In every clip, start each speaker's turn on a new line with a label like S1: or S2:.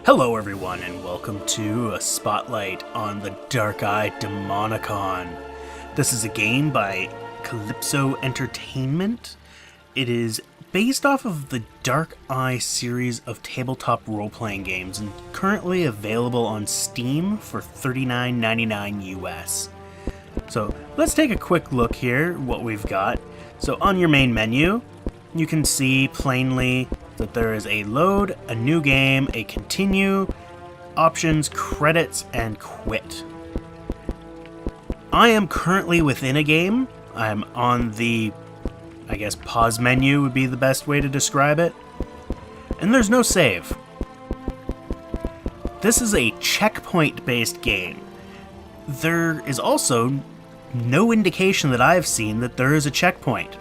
S1: Hello everyone and welcome to a spotlight on the Dark Eye Demonicon. This is a game by Kalypso Entertainment. It is based off of the Dark Eye series of tabletop role-playing games and currently available on Steam for $39.99 US. So let's take a quick look here what we've got. So on your main menu, you can see plainly that there is a load, a new game, a continue, options, credits, and quit. I am currently within a game. I'm on the, pause menu would be the best way to describe it. And there's no save. This is a checkpoint-based game. There is also no indication that I've seen that there is a checkpoint.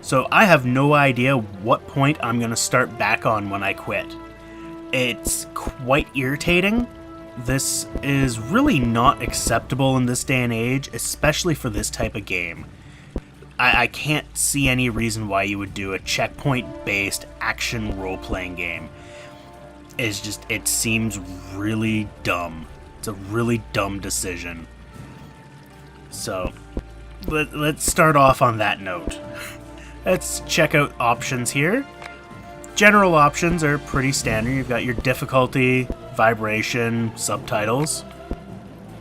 S1: So I have no idea what point I'm going to start back on when I quit. It's quite irritating. This is really not acceptable in this day and age, especially for this type of game. I can't see any reason why you would do a checkpoint-based action role-playing game. It seems really dumb. It's a really dumb decision. So, let's start off on that note. Let's check out options here. General options are pretty standard. You've got your difficulty, vibration, subtitles.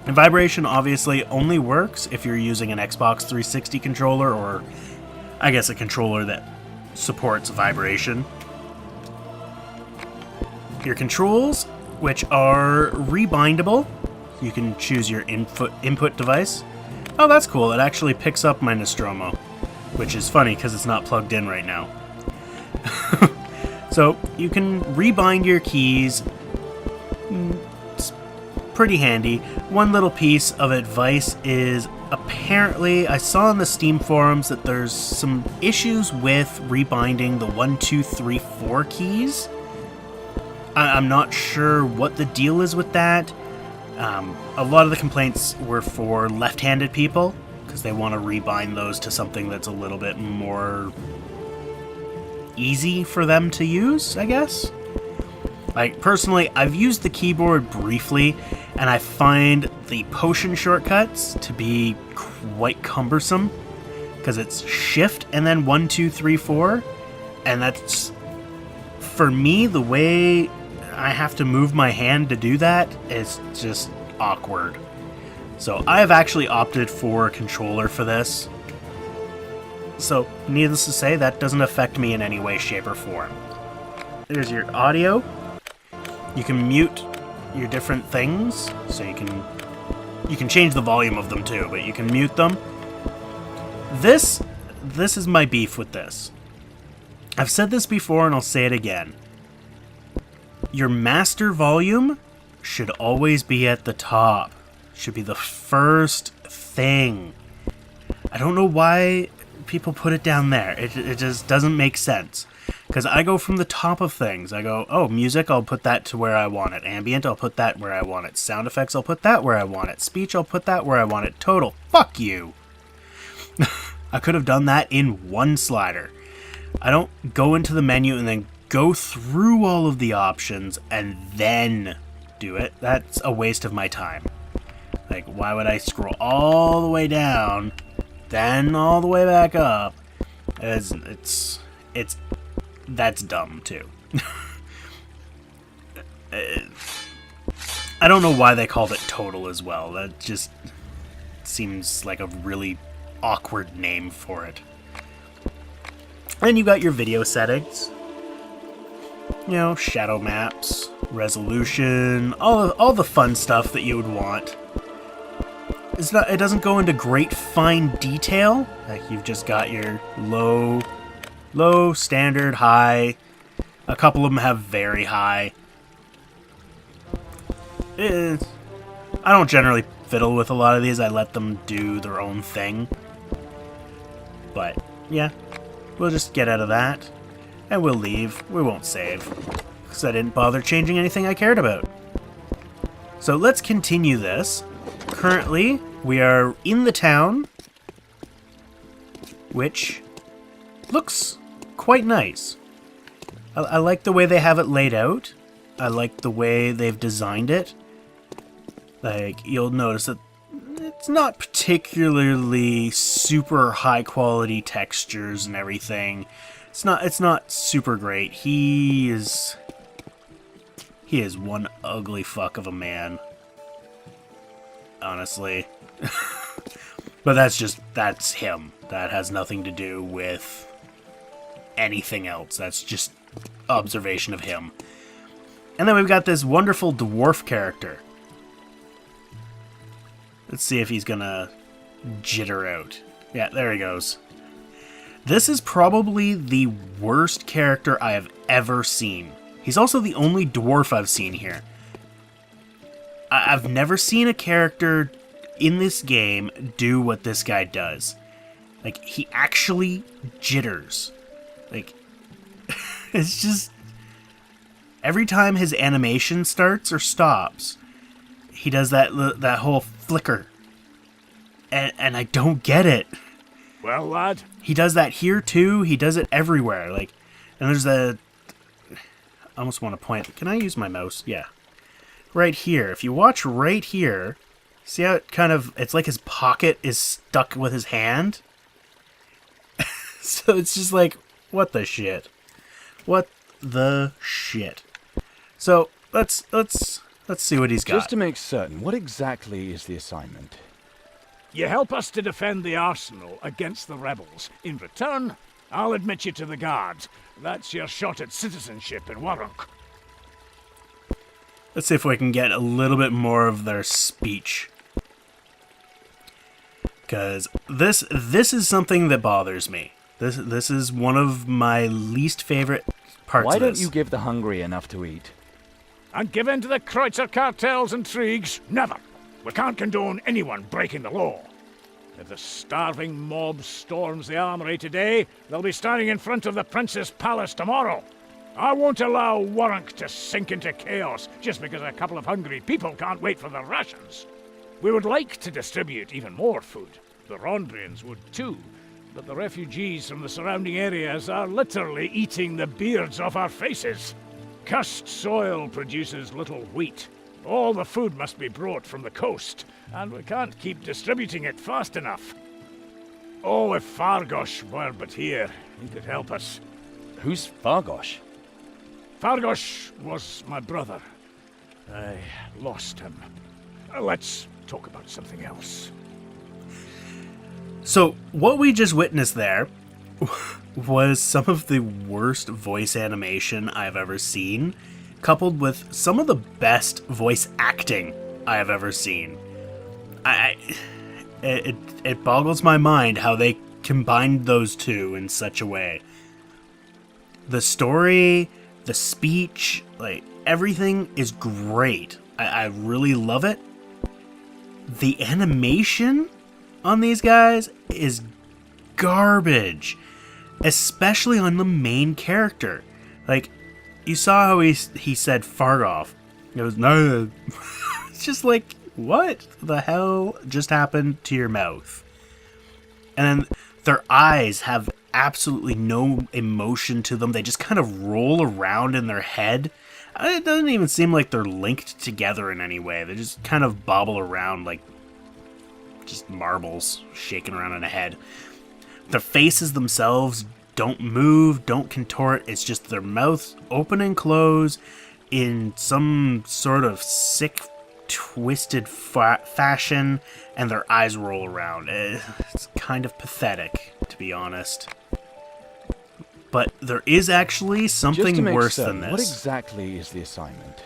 S1: And vibration obviously only works if you're using an Xbox 360 controller or, a controller that supports vibration. Your controls, which are rebindable. You can choose your input device. Oh, that's cool. It actually picks up my Nostromo, which is funny because it's not plugged in right now. So you can rebind your keys. It's pretty handy. One little piece of advice is apparently I saw in the Steam forums that there's some issues with rebinding the 1, 2, 3, 4 keys. I'm not sure what the deal is with that. A lot of the complaints were for left-handed people, because they want to rebind those to something that's a little bit more easy for them to use, I guess. Personally, I've used the keyboard briefly, and I find the potion shortcuts to be quite cumbersome, because it's shift and then 1, 2, 3, 4, and that's, for me, the way I have to move my hand to do that is just awkward. So I have actually opted for a controller for this. So needless to say, that doesn't affect me in any way, shape, or form. There's your audio. You can mute your different things, so you can change the volume of them too, but you can mute them. This is my beef with this. I've said this before and I'll say it again. Your master volume should always be at the top. Should be the first thing. I don't know why people put it down there. It just doesn't make sense. Because I go from the top of things. I go, oh, music, I'll put that to where I want it. Ambient, I'll put that where I want it. Sound effects, I'll put that where I want it. Speech, I'll put that where I want it. Total, fuck you. I could have done that in one slider. I don't go into the menu and then go through all of the options and then do it. That's a waste of my time. Why would I scroll all the way down, then all the way back up? That's dumb too. I don't know why they called it Total as well. That just seems like a really awkward name for it. And you got your video settings. Shadow maps, resolution, all the fun stuff that you would want. It doesn't go into great fine detail. You've just got your low, standard, high. A couple of them have very high. I don't generally fiddle with a lot of these. I let them do their own thing. But, yeah. We'll just get out of that. And we'll leave. We won't save. Because I didn't bother changing anything I cared about. So let's continue this. Currently, we are in the town, which looks quite nice. I like the way they have it laid out. I like the way they've designed it. Like, you'll notice that it's not particularly super high quality textures and everything. It's not super great. He is one ugly fuck of a man. Honestly. But that's him. That has nothing to do with anything else. That's just observation of him. And then we've got this wonderful dwarf character. Let's see if he's gonna jitter out. Yeah, there he goes. This is probably the worst character I have ever seen. He's also the only dwarf I've seen here. I've never seen a character in this game do what this guy does. Like, he actually jitters. Like, it's just... Every time his animation starts or stops, he does that whole flicker. And I don't get it.
S2: Well, lad?
S1: He does that here, too. He does it everywhere. Like, and there's I almost want to point... Can I use my mouse? Yeah. Right here. If you watch right here... See how it kind of... It's like his pocket is stuck with his hand? So it's just like, what the shit? What the shit? So, let's see what he's got.
S3: Just to make certain, what exactly is the assignment?
S2: You help us to defend the arsenal against the rebels. In return, I'll admit you to the guards. That's your shot at citizenship in Warrock.
S1: Let's see if we can get a little bit more of their speech. Because this is something that bothers me. This is one of my least favorite parts of this.
S3: Why don't you give the hungry enough to eat?
S2: And give in to the Kreutzer cartels and intrigues? Never. We can't condone anyone breaking the law. If the starving mob storms the armory today, they'll be standing in front of the Prince's palace tomorrow. I won't allow Warrock to sink into chaos just because a couple of hungry people can't wait for their rations. We would like to distribute even more food. The Rondrians would too, but the refugees from the surrounding areas are literally eating the beards off our faces. Cursed soil produces little wheat. All the food must be brought from the coast, and we can't keep distributing it fast enough. Oh, if Fargosh were but here, he could help us.
S3: Who's Fargosh?
S2: Fargosh was my brother. I lost him. Let's talk about something else.
S1: So, what we just witnessed there was some of the worst voice animation I've ever seen, coupled with some of the best voice acting I have ever seen. It boggles my mind how they combined those two in such a way. The story, the speech, like, everything is great. I really love it. The animation on these guys is garbage. Especially on the main character. Like, you saw how he said Fargoff. It was, no. It's just like, what the hell just happened to your mouth? And then their eyes have absolutely no emotion to them. They just kind of roll around in their head. It doesn't even seem like they're linked together in any way. They just kind of bobble around like just marbles shaking around in a head. Their faces themselves don't move, don't contort. It's just their mouths open and close in some sort of sick, twisted fashion, and their eyes roll around. It's kind of pathetic, to be honest. But there is actually something worse than this.
S3: What exactly is the assignment?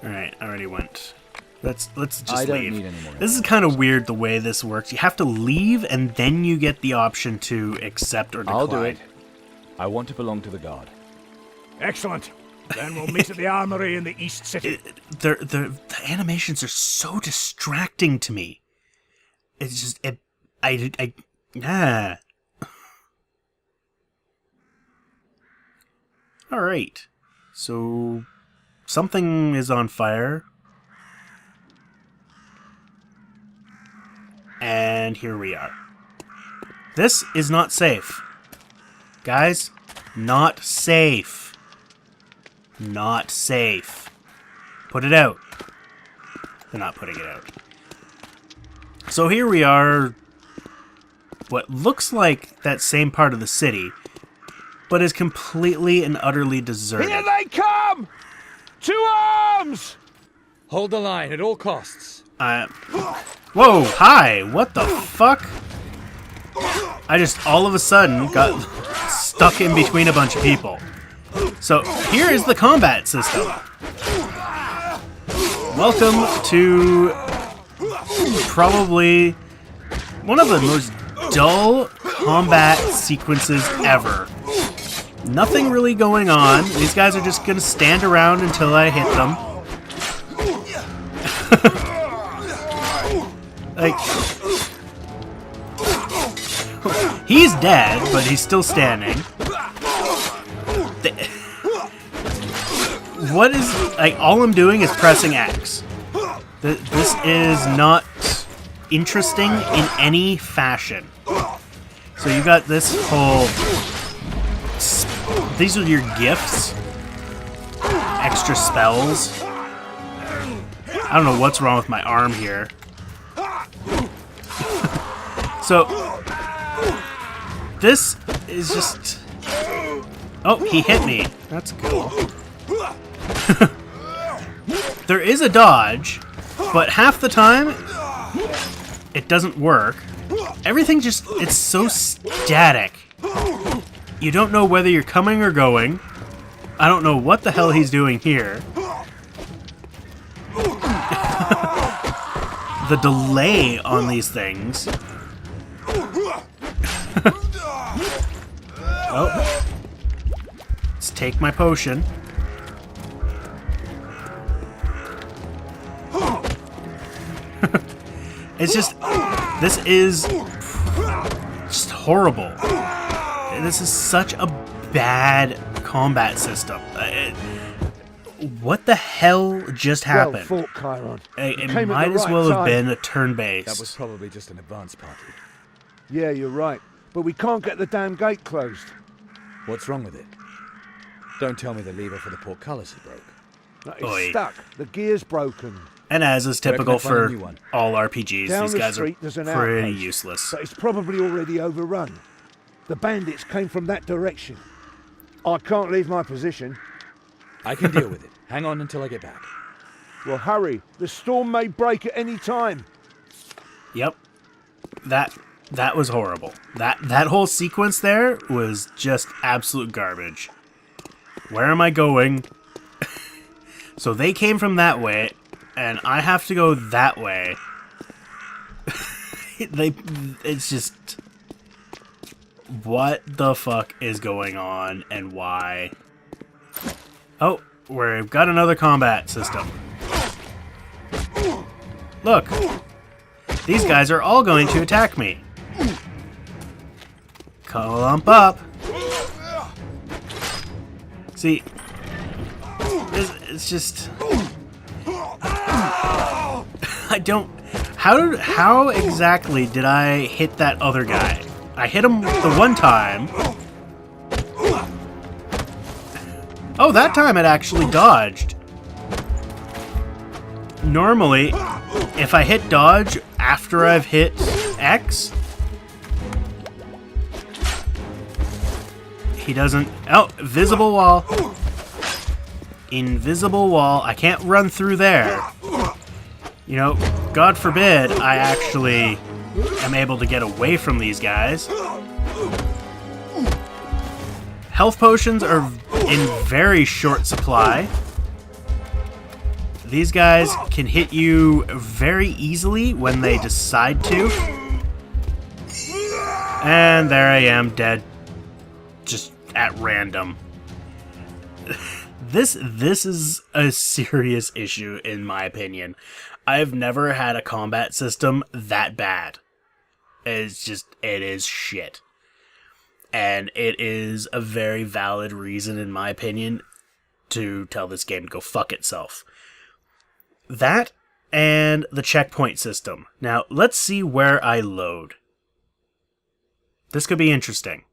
S1: Alright, I already went. Let's just
S3: I don't
S1: leave.
S3: need any more
S1: This is kind of weird the way this works. You have to leave and then you get the option to accept or decline.
S3: I'll do it. I want to belong to the guard.
S2: Excellent. Then we'll meet at the armory in the East City.
S1: The animations are so distracting to me. It's just All right. So something is on fire. And here we are. This is not safe. Guys, not safe. Not safe. Put it out. They're not putting it out. So here we are, what looks like that same part of the city, but is completely and utterly deserted.
S2: Here they come! To arms!
S3: Hold the line at all costs.
S1: Whoa, hi, what the fuck? I just all of a sudden got stuck in between a bunch of people. So here is the combat system. Welcome to probably one of the most dull combat sequences ever. Nothing really going on. These guys are just gonna stand around until I hit them. Like, he's dead, but he's still standing. What is, like, all I'm doing is pressing X. This is not interesting in any fashion. So you got this whole, these are your gifts, extra spells. I don't know what's wrong with my arm here. So, this is just... Oh, he hit me. That's cool. There is a dodge, but half the time, it doesn't work. Everything just... It's so static. You don't know whether you're coming or going. I don't know what the hell he's doing here. The delay on these things. Oh. Let's take my potion. It's just... This is just horrible. This is such a bad combat system. What the hell just happened?
S2: Well fought, Chiron.
S1: It might as well have been a turn-based.
S3: That was probably just an advance party.
S4: Yeah, you're right. But we can't get the damn gate closed.
S3: What's wrong with it? Don't tell me the lever for the portcullis is broke.
S4: It's
S1: Oi.
S4: stuck. The gear's broken.
S1: And as is typical
S3: Reckon I find a
S1: for
S3: new one.
S1: all RPGs,
S4: Down
S1: these
S4: the
S1: guys
S4: street,
S1: are
S4: there's an
S1: pretty
S4: outpost,
S1: useless.
S4: But it's probably already overrun. The bandits came from that direction. I can't leave my position.
S3: I can deal with it. Hang on until I get back.
S4: Well, hurry. The storm may break at any time.
S1: Yep. That was horrible. That whole sequence there was just absolute garbage. Where am I going? So they came from that way, and I have to go that way. It's just... What the fuck is going on, and why? Oh, we've got another combat system. Look! These guys are all going to attack me. Clump up. See, it's just... I don't... How exactly did I hit that other guy? I hit him the one time. Oh, that time it actually dodged. Normally, if I hit dodge after I've hit X, he doesn't... Oh, visible wall. Invisible wall. I can't run through there. You know, God forbid I actually am able to get away from these guys. Health potions are in very short supply. These guys can hit you very easily when they decide to. And there I am, dead. Just at random. This is a serious issue, in my opinion. I've never had a combat system that bad. It's just, it is shit. And it is a very valid reason, in my opinion, to tell this game to go fuck itself. That and the checkpoint system. Now, let's see where I load. This could be interesting.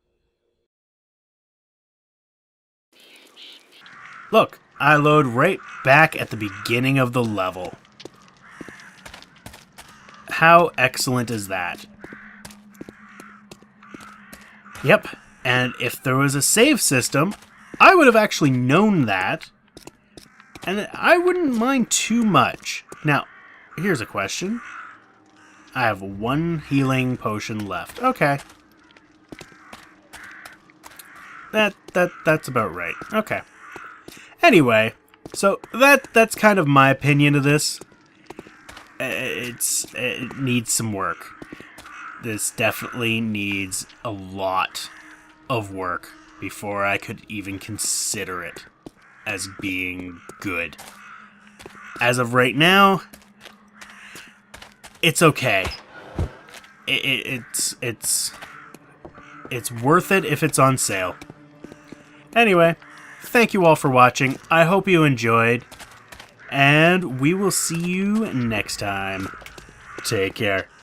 S1: Look, I load right back at the beginning of the level. How excellent is that? Yep, and if there was a save system, I would have actually known that, and I wouldn't mind too much. Now, here's a question. I have 1 healing potion left. Okay. That's about right. Okay. Anyway, so that's kind of my opinion of this. It needs some work. This definitely needs a lot of work before I could even consider it as being good. As of right now, it's okay. It's worth it if it's on sale. Anyway, thank you all for watching. I hope you enjoyed, and we will see you next time. Take care.